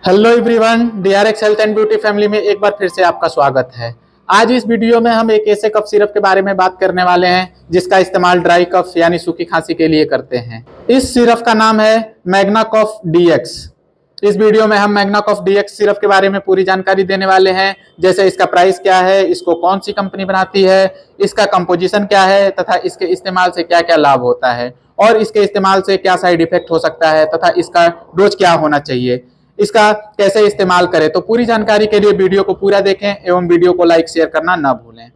Hello everyone, DRX health and beauty family में एक बार फिर से आपका स्वागत है। आज इस वीडियो में हम एक ऐसे कफ सिरप के बारे में बात करने वाले हैं जिसका इस्तेमाल ड्राई कफ यानी सूखी खांसी के लिए करते हैं। इस सिरप का नाम है मैग्ना कफ डीएक्स। इस वीडियो में हम मैग्ना कफ डीएक्स सिरप के बारे में पूरी जानकारी देने वाले हैं, जैसे इसका प्राइस क्या है, इसको कौन सी कंपनी बनाती है, इसका कंपोजिशन क्या है तथा इसके इस्तेमाल से क्या क्या लाभ होता है और इसके इस्तेमाल से क्या साइड इफेक्ट हो सकता है तथा इसका डोज क्या होना चाहिए, इसका कैसे इस्तेमाल करें। तो पूरी जानकारी के लिए वीडियो को पूरा देखें एवं वीडियो को लाइक शेयर करना ना भूलें।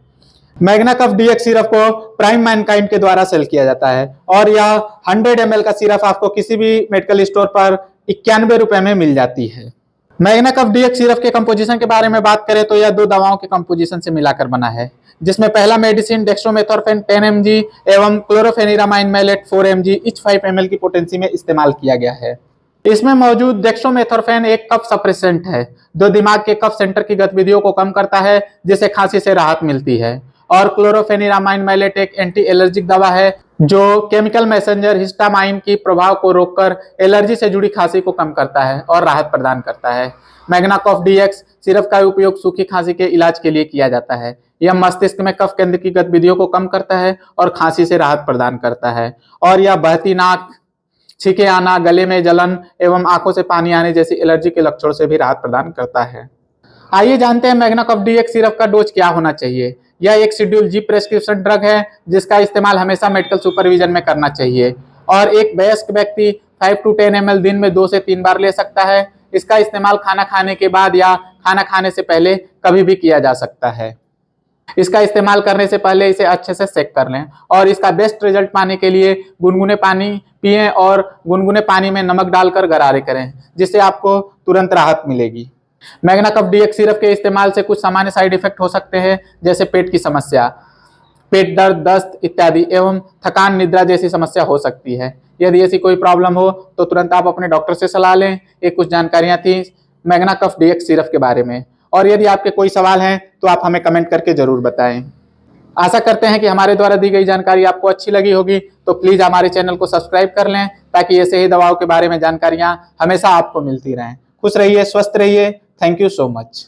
मैग्ना कफ डीएक्स सिरप को प्राइम मैनकाइंड के द्वारा सेल किया जाता है और यह 100 ml का सिरप आपको किसी भी मेडिकल स्टोर पर 91 रुपए में मिल जाती है। मैग्ना कफ डीएक्स सिरप के कंपोजिशन के बारे में बात करें तो यह 2 दवाओं के कंपोजिशन से मिलाकर बना है, जिसमें पहला मेडिसिन डेक्स्ट्रोमेथोर्फेन 10 mg एवं क्लोरोफेनिरामाइन मैलेट 4 mg इच 5 ml की पोटेंसी में इस्तेमाल किया गया है। इसमें मौजूद डेक्स्ट्रोमेथोर्फेन एक कफ सप्रेसेंट है जो दिमाग के कफ सेंटर की गतिविधियों को कम करता है, जिससे खांसी से राहत मिलती है। और क्लोरोफेनिरामाइन मैलेट एक एंटी एलर्जिक दवा है जो केमिकल मैसेंजर हिस्टामाइन की प्रभाव को रोककर एलर्जी से जुड़ी खांसी को कम करता है और राहत प्रदान करता है। मैग्ना कफ डीएक्स सिरप का उपयोग सूखी खांसी के इलाज के लिए किया जाता है। यह मस्तिष्क में कफ केंद्र की गतिविधियों को कम करता है और खांसी से राहत प्रदान करता है। और यह बहती नाक, छींके आना, गले में जलन एवं आंखों से पानी आने जैसी एलर्जी के लक्षणों से भी राहत प्रदान करता है। आइए जानते हैं मैग्ना कफ डीएक्स सिरप का डोज क्या होना चाहिए। यह एक शेड्यूल जी प्रेस्क्रिप्शन ड्रग है जिसका इस्तेमाल हमेशा मेडिकल सुपरविजन में करना चाहिए और एक वयस्क व्यक्ति 5 to 10 ml दिन में 2 से 3 बार ले सकता है। इसका इस्तेमाल खाना खाने के बाद या खाना खाने से पहले कभी भी किया जा सकता है। इसका इस्तेमाल करने से पहले इसे अच्छे से सेक कर लें और इसका बेस्ट रिजल्ट पाने के लिए गुनगुने पानी पिएं और गुनगुने पानी में नमक डालकर गरारे करें, जिससे आपको तुरंत राहत मिलेगी। मैग्ना कफ डीएक्स सिरप के इस्तेमाल से कुछ सामान्य साइड इफेक्ट हो सकते हैं, जैसे पेट की समस्या, पेट दर्द, दस्त इत्यादि एवं थकान, निद्रा जैसी समस्या हो सकती है। यदि ऐसी कोई प्रॉब्लम हो तो तुरंत आप अपने डॉक्टर से सलाह लें। ये कुछ जानकारियां थी मैग्ना कफ डीएक्स सिरप के बारे में, और यदि आपके कोई सवाल हैं तो आप हमें कमेंट करके जरूर बताएं। आशा करते हैं कि हमारे द्वारा दी गई जानकारी आपको अच्छी लगी होगी, तो प्लीज हमारे चैनल को सब्सक्राइब कर लें ताकि ऐसे ही दवाओं के बारे में जानकारियां हमेशा आपको मिलती रहें। खुश रहिए, स्वस्थ रहिए। Thank you so much.